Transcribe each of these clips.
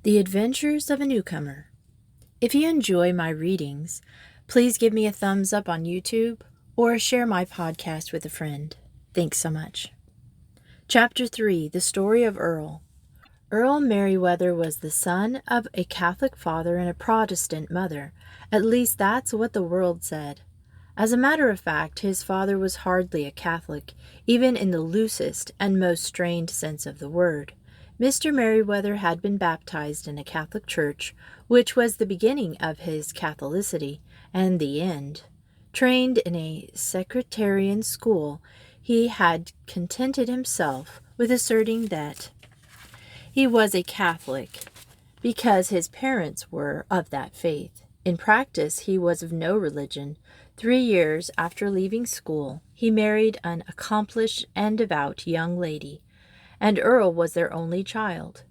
The Adventures of a Newcomer. If you enjoy my readings, please give me a thumbs up on YouTube or share my podcast with a friend. Thanks so much. Chapter 3. The Story of Earl. Earl Merriweather was the son of a Catholic father and a Protestant mother. At least that's what the world said. As a matter of fact, his father was hardly a Catholic, even in the loosest and most strained sense of the word. Mr. Merriweather had been baptized in a Catholic church, which was the beginning of his Catholicity and the end. Trained in a sectarian school, he had contented himself with asserting that he was a Catholic because his parents were of that faith. In practice, he was of no religion. 3 years after leaving school, he married an accomplished and devout young lady, and Earl was their only child.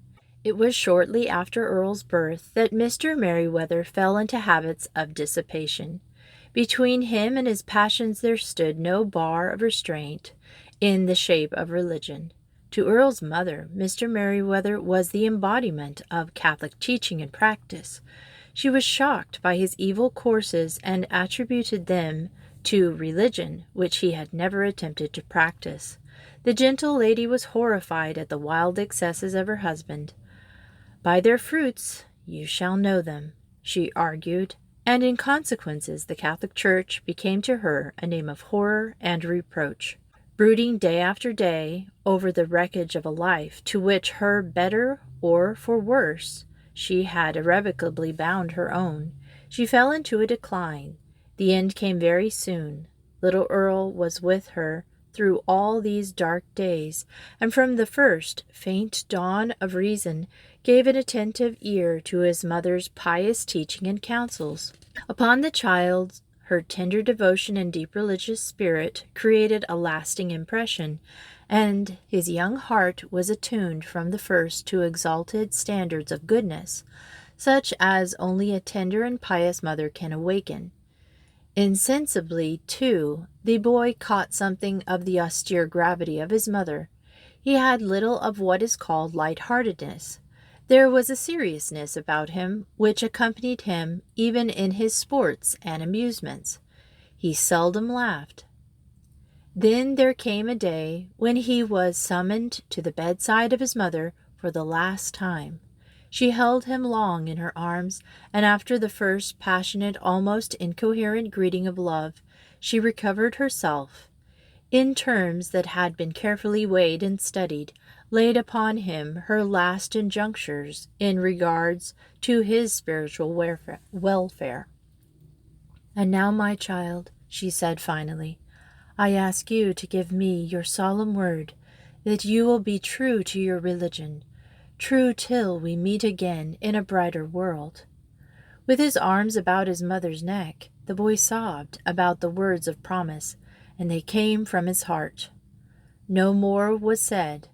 It was shortly after Earl's birth that Mr. Merriweather fell into habits of dissipation. Between him and his passions there stood no bar of restraint in the shape of religion. To Earl's mother, Mr. Merriweather was the embodiment of Catholic teaching and practice. She was shocked by his evil courses and attributed them to religion, which he had never attempted to practice. The gentle lady was horrified at the wild excesses of her husband. "By their fruits you shall know them," she argued, and in consequences the Catholic Church became to her a name of horror and reproach. Brooding day after day over the wreckage of a life to which her better or for worse she had irrevocably bound her own, she fell into a decline. The end came very soon. Little Earl was with her through all these dark days, and from the first faint dawn of reason gave an attentive ear to his mother's pious teaching and counsels. Upon the child her tender devotion and deep religious spirit created a lasting impression, and his young heart was attuned from the first to exalted standards of goodness, such as only a tender and pious mother can awaken. Insensibly, too, the boy caught something of the austere gravity of his mother. He had little of what is called light-heartedness. There was a seriousness about him which accompanied him even in his sports and amusements. He seldom laughed. Then there came a day when he was summoned to the bedside of his mother for the last time. She held him long in her arms, and after the first passionate, almost incoherent greeting of love, she recovered herself. In terms that had been carefully weighed and studied, laid upon him her last injunctions in regards to his spiritual welfare. "And now, my child," she said finally, "I ask you to give me your solemn word that you will be true to your religion, true till we meet again in a brighter world." With his arms about his mother's neck, the boy sobbed about the words of promise, and they came from his heart. No more was said.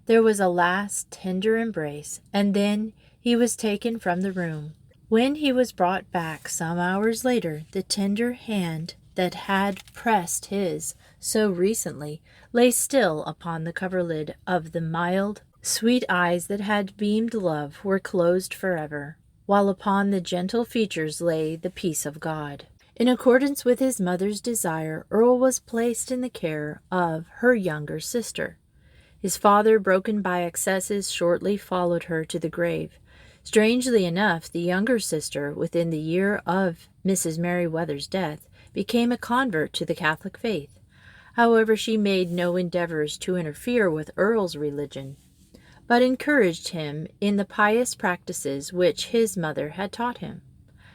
There was a last tender embrace, and then he was taken from the room. When he was brought back some hours later, the tender hand that had pressed his so recently lay still upon the coverlid of the mild, sweet eyes that had beamed love were closed forever, while upon the gentle features lay the peace of God. In accordance with his mother's desire, Earl was placed in the care of her younger sister. His father, broken by excesses, shortly followed her to the grave. Strangely enough, the younger sister, within the year of Mrs. Merriweather's death, became a convert to the Catholic faith. However, she made no endeavors to interfere with Earl's religion, but encouraged him in the pious practices which his mother had taught him.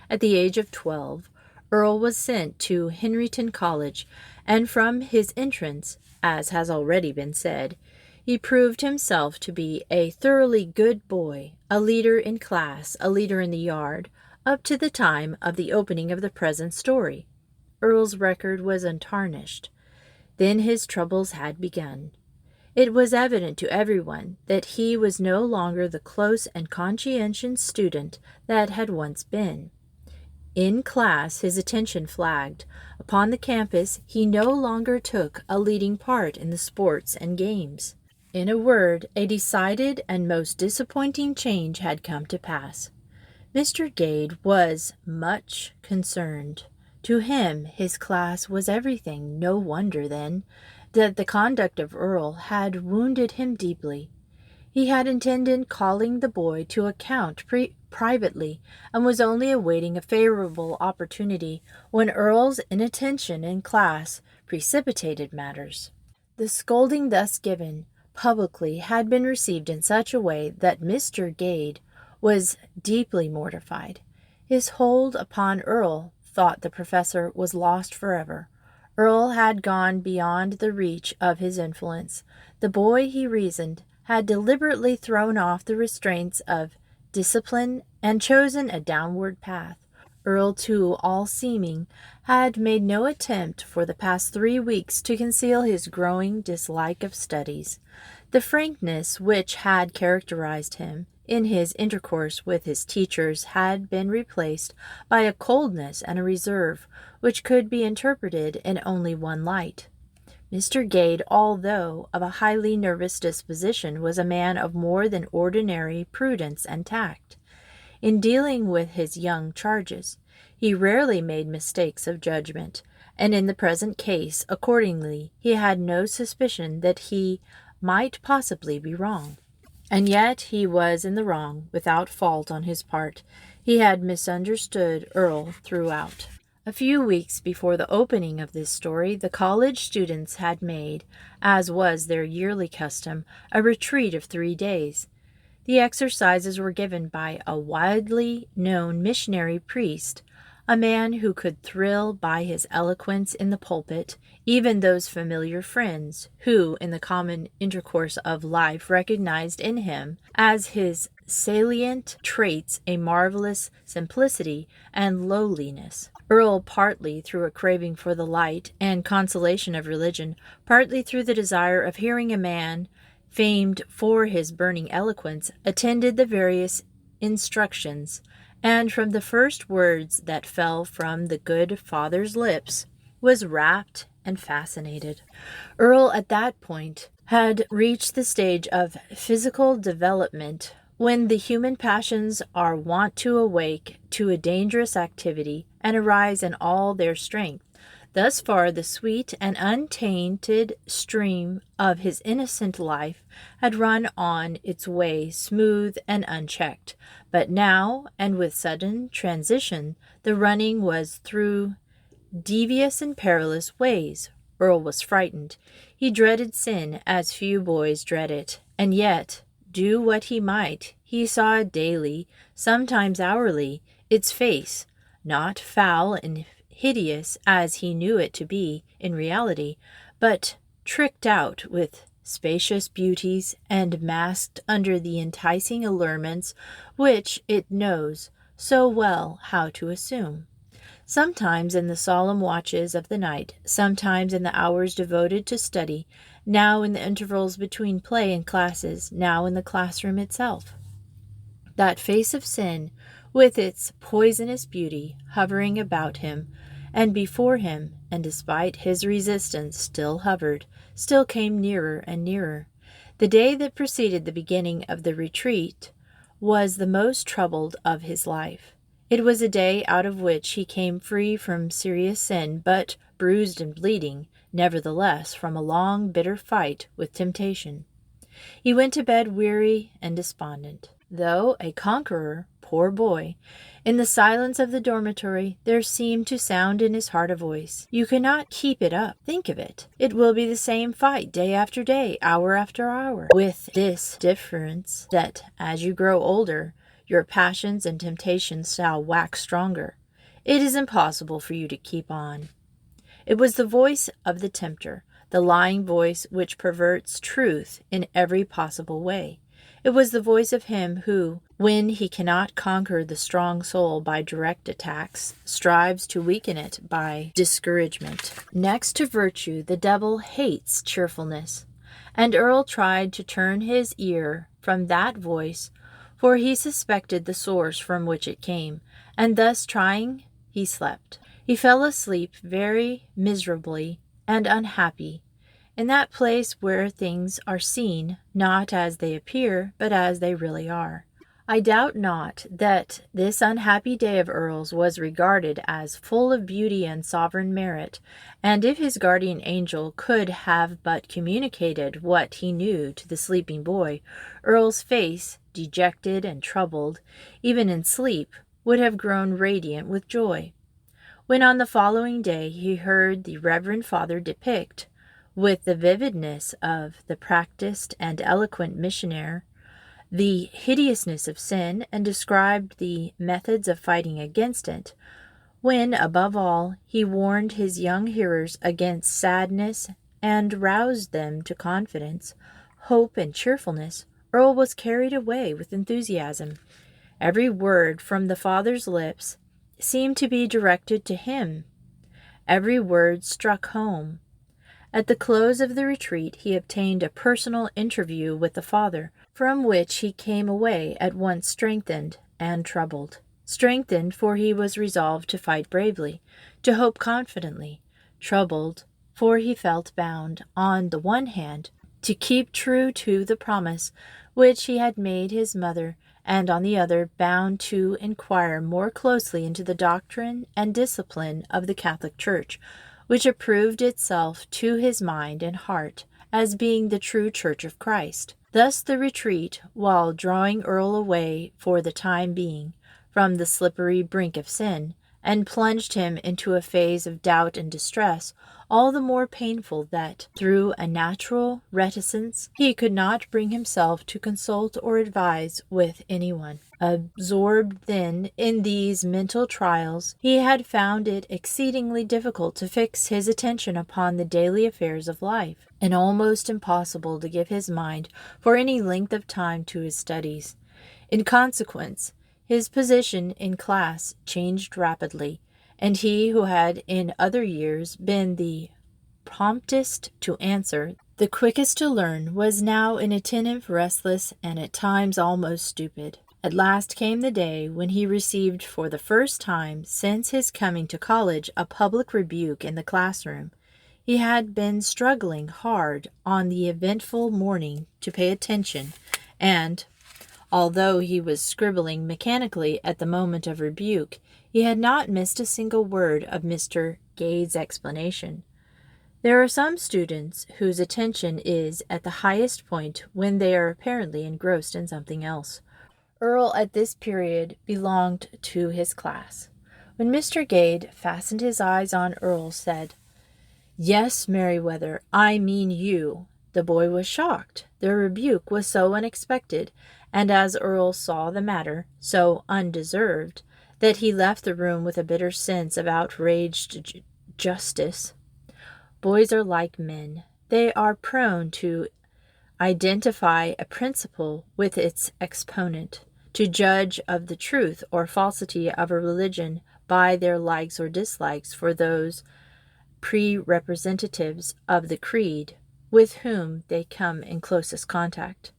At the age of 12, Earl was sent to Henryton College, and from his entrance, as has already been said, he proved himself to be a thoroughly good boy, a leader in class, a leader in the yard, up to the time of the opening of the present story. Earl's record was untarnished. Then his troubles had begun. It was evident to everyone that he was no longer the close and conscientious student that had once been. In class, his attention flagged. Upon the campus, he no longer took a leading part in the sports and games. In a word, a decided and most disappointing change had come to pass. Mr. Gade was much concerned. To him, his class was everything. No wonder, then, that the conduct of Earl had wounded him deeply. He had intended calling the boy to account privately, and was only awaiting a favorable opportunity when Earl's inattention in class precipitated matters. The scolding thus given publicly had been received in such a way that Mr. Gade was deeply mortified. His hold upon Earl, thought the professor, was lost forever. Earl had gone beyond the reach of his influence. The boy, he reasoned, had deliberately thrown off the restraints of discipline and chosen a downward path. Earl, to all seeming, had made no attempt for the past 3 weeks to conceal his growing dislike of studies. The frankness which had characterized him in his intercourse with his teachers had been replaced by a coldness and a reserve which could be interpreted in only one light. Mr. Gade, although of a highly nervous disposition, was a man of more than ordinary prudence and tact. In dealing with his young charges, he rarely made mistakes of judgment, and in the present case, accordingly, he had no suspicion that he might possibly be wrong. And yet he was in the wrong, without fault on his part. He had misunderstood Earl throughout. A few weeks before the opening of this story, the college students had made, as was their yearly custom, a retreat of 3 days. The exercises were given by a widely known missionary priest, a man who could thrill by his eloquence in the pulpit even those familiar friends who, in the common intercourse of life, recognized in him as his salient traits a marvelous simplicity and lowliness. Earl, partly through a craving for the light and consolation of religion, partly through the desire of hearing a man famed for his burning eloquence, attended the various instructions, and from the first words that fell from the good father's lips was rapt and fascinated. Earl, at that point, had reached the stage of physical development when the human passions are wont to awake to a dangerous activity and arise in all their strength. Thus far, the sweet and untainted stream of his innocent life had run on its way smooth and unchecked. But now, and with sudden transition, the running was through devious and perilous ways. Earl was frightened. He dreaded sin as few boys dread it, and yet, do what he might, he saw daily, sometimes hourly, its face, not foul and hideous as he knew it to be in reality, but tricked out with spacious beauties and masked under the enticing allurements which it knows so well how to assume. Sometimes in the solemn watches of the night, sometimes in the hours devoted to study, now in the intervals between play and classes, now in the classroom itself. That face of sin, with its poisonous beauty, hovering about him and before him, and despite his resistance still hovered, still came nearer and nearer. The day that preceded the beginning of the retreat was the most troubled of his life. It was a day out of which he came free from serious sin, but bruised and bleeding, nevertheless, from a long, bitter fight with temptation. He went to bed weary and despondent. Though a conqueror, poor boy, in the silence of the dormitory there seemed to sound in his heart a voice. You cannot keep it up. Think of it. It will be the same fight day after day, hour after hour, with this difference that as you grow older, your passions and temptations shall wax stronger. It is impossible for you to keep on. It was the voice of the tempter, the lying voice which perverts truth in every possible way. It was the voice of him who, when he cannot conquer the strong soul by direct attacks, strives to weaken it by discouragement. Next to virtue, the devil hates cheerfulness, and Earl tried to turn his ear from that voice, for he suspected the source from which it came, and thus trying, he slept. He fell asleep very miserably and unhappy, in that place where things are seen, not as they appear, but as they really are. I doubt not that this unhappy day of Earl's was regarded as full of beauty and sovereign merit, and if his guardian angel could have but communicated what he knew to the sleeping boy, Earl's face, dejected and troubled, even in sleep, would have grown radiant with joy. When on the following day he heard the Reverend Father depict, with the vividness of the practiced and eloquent missionary, the hideousness of sin, and described the methods of fighting against it, when, above all, he warned his young hearers against sadness and roused them to confidence, hope, and cheerfulness, Earl was carried away with enthusiasm. Every word from the Father's lips seemed to be directed to him. Every word struck home. At the close of the retreat he obtained a personal interview with the Father, from which he came away at once strengthened and troubled. Strengthened, for he was resolved to fight bravely, to hope confidently. Troubled, for he felt bound, on the one hand, to keep true to the promise which he had made his mother, and on the other, bound to inquire more closely into the doctrine and discipline of the Catholic Church, which approved itself to his mind and heart as being the true Church of Christ. Thus the retreat, while drawing Earl away for the time being from the slippery brink of sin, and plunged him into a phase of doubt and distress, all the more painful that, through a natural reticence, he could not bring himself to consult or advise with anyone. Absorbed then in these mental trials, he had found it exceedingly difficult to fix his attention upon the daily affairs of life, and almost impossible to give his mind for any length of time to his studies. In consequence, his position in class changed rapidly, and he who had in other years been the promptest to answer, the quickest to learn, was now inattentive, restless, and at times almost stupid. At last came the day when he received for the first time since his coming to college a public rebuke in the classroom. He had been struggling hard on the eventful morning to pay attention, and, although he was scribbling mechanically at the moment of rebuke, he had not missed a single word of Mr. Gade's explanation. There are some students whose attention is at the highest point when they are apparently engrossed in something else. Earl at this period belonged to his class. When Mr. Gade fastened his eyes on Earl, said, "Yes, Merryweather, I mean you." The boy was shocked. The rebuke was so unexpected, and as Earl saw the matter, so undeserved, that he left the room with a bitter sense of outraged justice. Boys are like men. They are prone to identify a principle with its exponent, to judge of the truth or falsity of a religion by their likes or dislikes for those pre-representatives of the creed with whom they come in closest contact.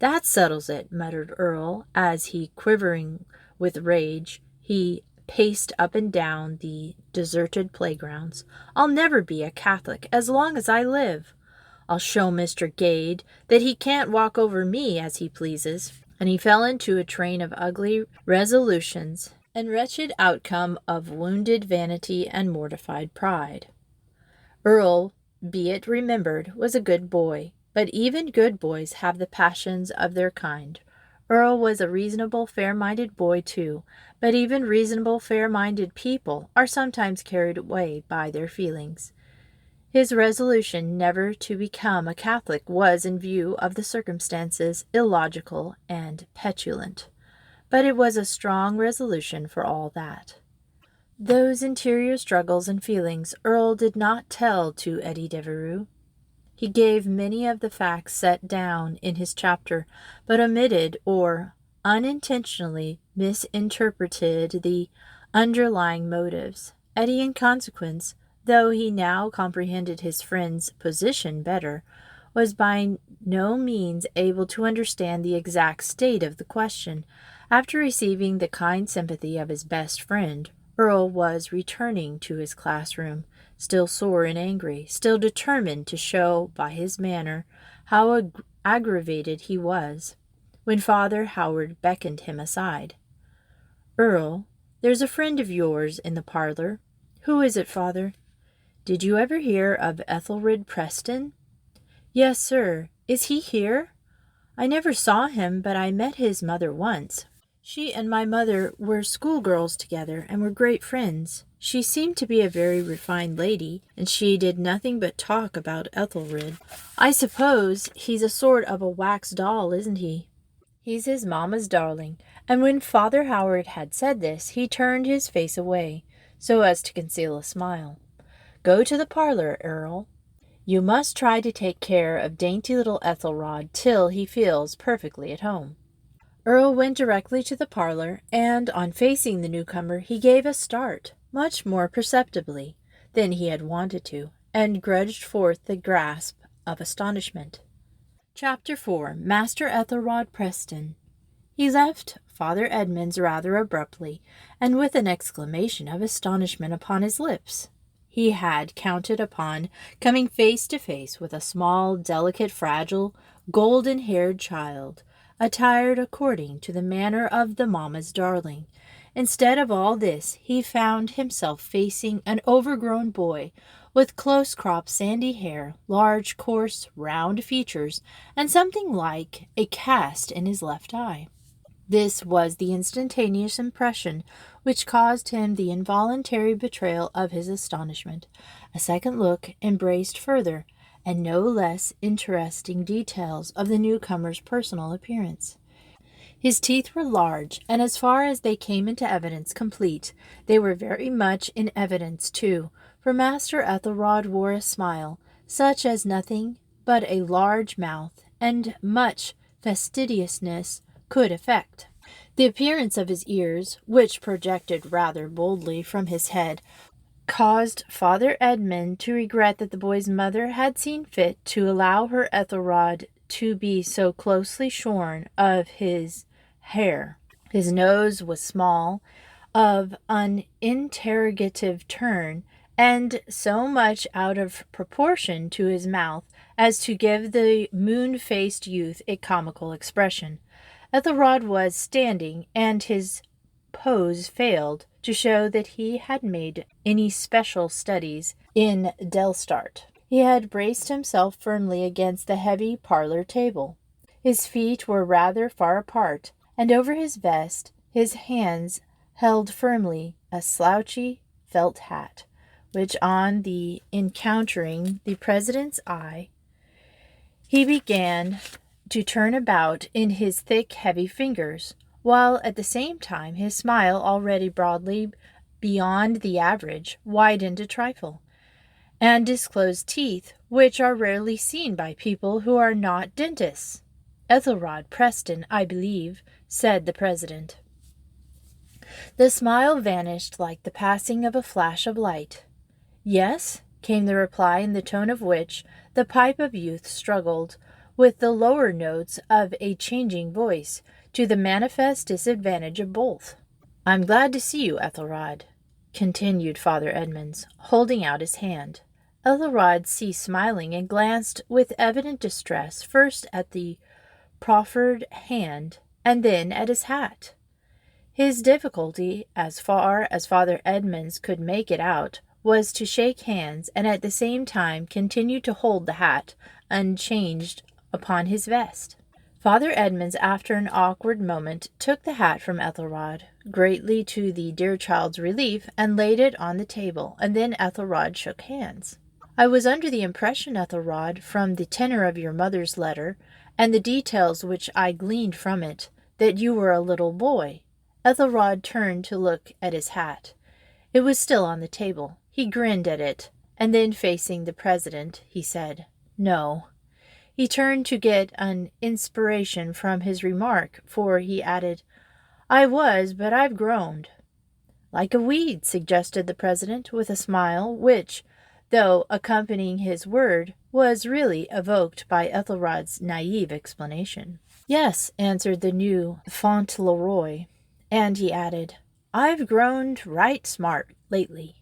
"That settles it," muttered Earl, as he, quivering with rage, he paced up and down the deserted playgrounds. "I'll never be a Catholic as long as I live. I'll show Mr. Gade that he can't walk over me as he pleases." And he fell into a train of ugly resolutions and wretched outcome of wounded vanity and mortified pride. Earl, be it remembered, was a good boy, but even good boys have the passions of their kind. Earl was a reasonable, fair-minded boy, too, but even reasonable, fair-minded people are sometimes carried away by their feelings. His resolution never to become a Catholic was, in view of the circumstances, illogical and petulant, but it was a strong resolution for all that. Those interior struggles and feelings Earl did not tell to Eddie Devereux. He gave many of the facts set down in his chapter, but omitted or unintentionally misinterpreted the underlying motives. Eddie, in consequence, though he now comprehended his friend's position better, was by no means able to understand the exact state of the question. After receiving the kind sympathy of his best friend, Earl was returning to his classroom, still sore and angry, still determined to show by his manner how aggravated he was, when Father Howard beckoned him aside. "Earl, there's a friend of yours in the parlor." "Who is it, Father?" "Did you ever hear of Ethelred Preston?" "Yes, sir. Is he here?" "I never saw him, but I met his mother once. She and my mother were schoolgirls together and were great friends. She seemed to be a very refined lady, and she did nothing but talk about Ethelred. I suppose he's a sort of a wax doll, isn't he?" "He's his mamma's darling." And when Father Howard had said this, he turned his face away, so as to conceal a smile. "Go to the parlor, Earl. You must try to take care of dainty little Ethelrod till he feels perfectly at home." Earl went directly to the parlor, and on facing the newcomer he gave a start, much more perceptibly than he had wanted to, and grudged forth the gasp of astonishment. Chapter 4. Master Ethelrod Preston. He left Father Edmunds rather abruptly, and with an exclamation of astonishment upon his lips. He had counted upon coming face to face with a small, delicate, fragile, golden-haired child, attired according to the manner of the mamma's darling. Instead of all this, he found himself facing an overgrown boy with close-cropped sandy hair, large, coarse, round features, and something like a cast in his left eye. This was the instantaneous impression which caused him the involuntary betrayal of his astonishment. A second look embraced further and no less interesting details of the newcomer's personal appearance. His teeth were large, and as far as they came into evidence complete, they were very much in evidence too, for Master Ethelrod wore a smile, such as nothing but a large mouth and much fastidiousness could effect. The appearance of his ears, which projected rather boldly from his head, caused Father Edmund to regret that the boy's mother had seen fit to allow her Ethelrod to be so closely shorn of his hair. His nose was small, of an interrogative turn, and so much out of proportion to his mouth as to give the moon-faced youth a comical expression. Ethelrod was standing, and his pose failed to show that he had made any special studies in Delstart. He had braced himself firmly against the heavy parlor table. His feet were rather far apart, and over his vest his hands held firmly a slouchy felt hat, which on the encountering the president's eye, he began to turn about in his thick, heavy fingers, while at the same time his smile, already broadly beyond the average, widened a trifle, and disclosed teeth which are rarely seen by people who are not dentists. "Ethelrod Preston, I believe," said the president. The smile vanished like the passing of a flash of light. "Yes," came the reply, in the tone of which the pipe of youth struggled with the lower notes of a changing voice, to the manifest disadvantage of both. "I'm glad to see you, Ethelrod," continued Father Edmunds, holding out his hand. Ethelrod ceased smiling and glanced with evident distress first at the proffered hand and then at his hat. His difficulty, as far as Father Edmunds could make it out, was to shake hands and at the same time continue to hold the hat unchanged upon his vest. Father Edmunds, after an awkward moment, took the hat from Ethelrod, greatly to the dear child's relief, and laid it on the table, and then Ethelrod shook hands. "I was under the impression, Ethelrod, from the tenor of your mother's letter, and the details which I gleaned from it, that you were a little boy." Ethelrod turned to look at his hat. It was still on the table. He grinned at it, and then facing the president, he said, "No." He turned to get an inspiration from his remark, for he added, "I was, but I've grown." "Like a weed," suggested the president, with a smile, which, though accompanying his word, was really evoked by Ethelrod's naive explanation. "Yes," answered the new Fauntleroy, and he added, "I've grown right smart lately.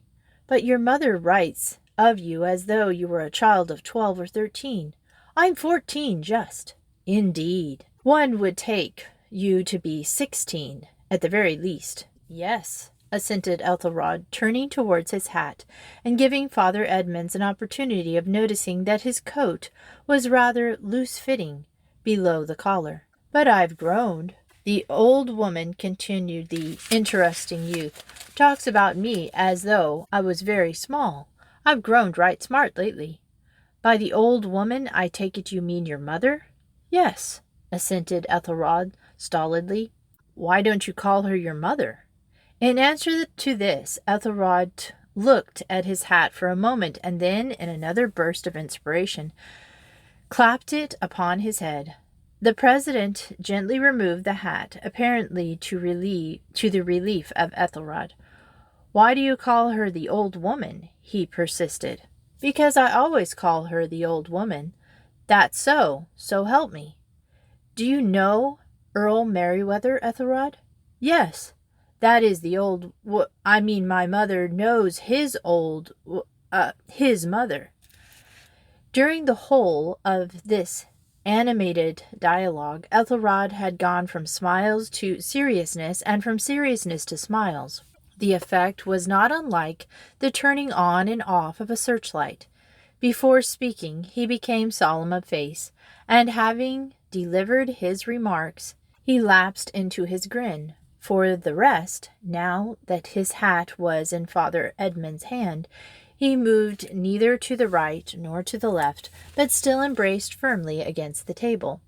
But your mother writes of you as though you were a child of 12 or 13. I'm 14 just. Indeed. One would take you to be 16, at the very least. Yes, assented Ethelred, turning towards his hat, and giving Father Edmunds an opportunity of noticing that his coat was rather loose-fitting below the collar. But I've grown. The old woman, continued the interesting youth, talks about me as though I was very small. I've grown right smart lately. By the old woman, I take it you mean your mother? Yes, assented Ethelred stolidly. Why don't you call her your mother? In answer to this, Ethelred looked at his hat for a moment, and then, in another burst of inspiration, clapped it upon his head. The president gently removed the hat, apparently to the relief of Ethelred. Why do you call her the old woman? He persisted. Because I always call her the old woman. That's so help me. Do you know Earl Merriweather, Ethelred? Yes. That is the old my mother knows his mother. During the whole of this animated dialogue, Ethelred had gone from smiles to seriousness, and from seriousness to smiles. The effect was not unlike the turning on and off of a searchlight. Before speaking, he became solemn of face, and having delivered his remarks, he lapsed into his grin. For the rest, now that his hat was in Father Edmund's hand, he moved neither to the right nor to the left, but still embraced firmly against the table,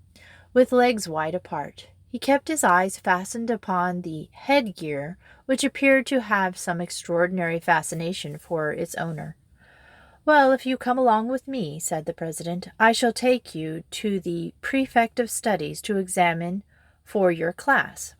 with legs wide apart. He kept his eyes fastened upon the headgear, which appeared to have some extraordinary fascination for its owner. Well, if you come along with me, said the president, I shall take you to the prefect of studies to examine for your class.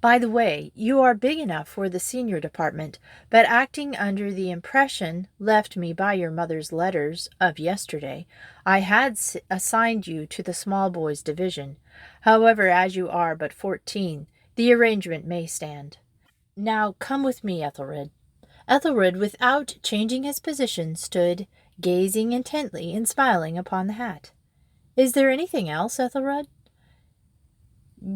By the way, you are big enough for the senior department, but acting under the impression left me by your mother's letters of yesterday, I had assigned you to the small boys division. However, as you are but 14, the arrangement may stand. Now come with me, Ethelred. Ethelred, without changing his position, stood gazing intently and smiling upon the hat. Is there anything else, Ethelred?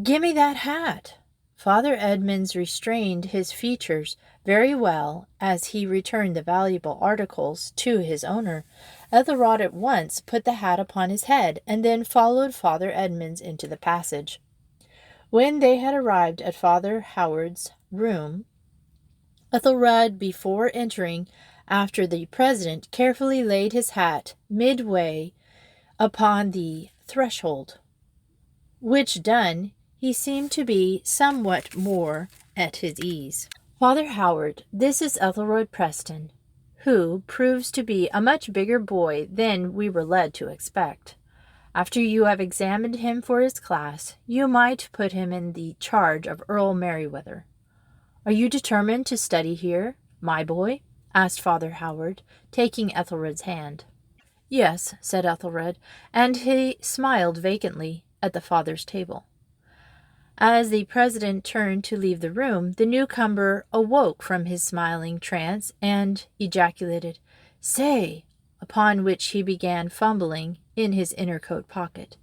Give me that hat. Father Edmunds restrained his features very well as he returned the valuable articles to his owner. Ethelred at once put the hat upon his head, and then followed Father Edmunds into the passage. When they had arrived at Father Howard's room, Ethelred, before entering after the president, carefully laid his hat midway upon the threshold, which done, he seemed to be somewhat more at his ease. Father Howard, this is Ethelred Preston, who proves to be a much bigger boy than we were led to expect. After you have examined him for his class, you might put him in the charge of Earl Merriweather. Are you determined to study here, my boy? Asked Father Howard, taking Ethelred's hand. Yes, said Ethelred, and he smiled vacantly at the father's table. As the president turned to leave the room, the newcomer awoke from his smiling trance and ejaculated, Say! Upon which he began fumbling in his inner coat pocket.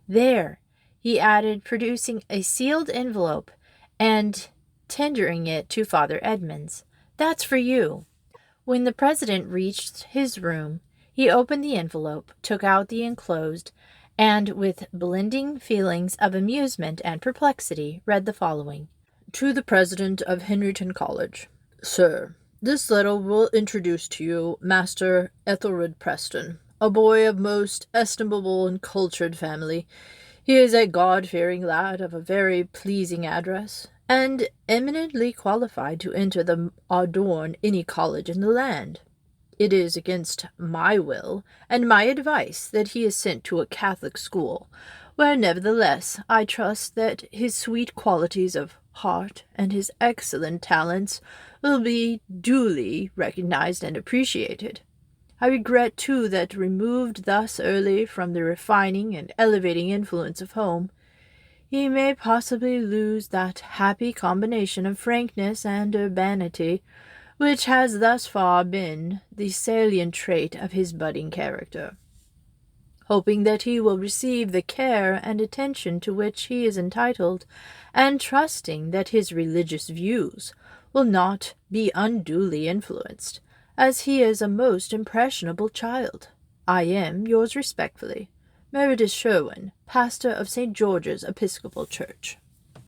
There, he added, producing a sealed envelope and tendering it to Father Edmunds. That's for you. When the president reached his room, he opened the envelope, took out the enclosed, and with blending feelings of amusement and perplexity, read the following. To the president of Henryton College. Sir, this letter will introduce to you Master Ethelred Preston, a boy of most estimable and cultured family. He is a God-fearing lad of a very pleasing address, and eminently qualified to enter the adorn any college in the land. It is against my will and my advice that he is sent to a Catholic school, where nevertheless I trust that his sweet qualities of heart and his excellent talents will be duly recognized and appreciated. I regret, too, that removed thus early from the refining and elevating influence of home, he may possibly lose that happy combination of frankness and urbanity which has thus far been the salient trait of his budding character. Hoping that he will receive the care and attention to which he is entitled, and trusting that his religious views will not be unduly influenced, as he is a most impressionable child, I am, yours respectfully, Meredith Sherwin, pastor of St. George's Episcopal Church.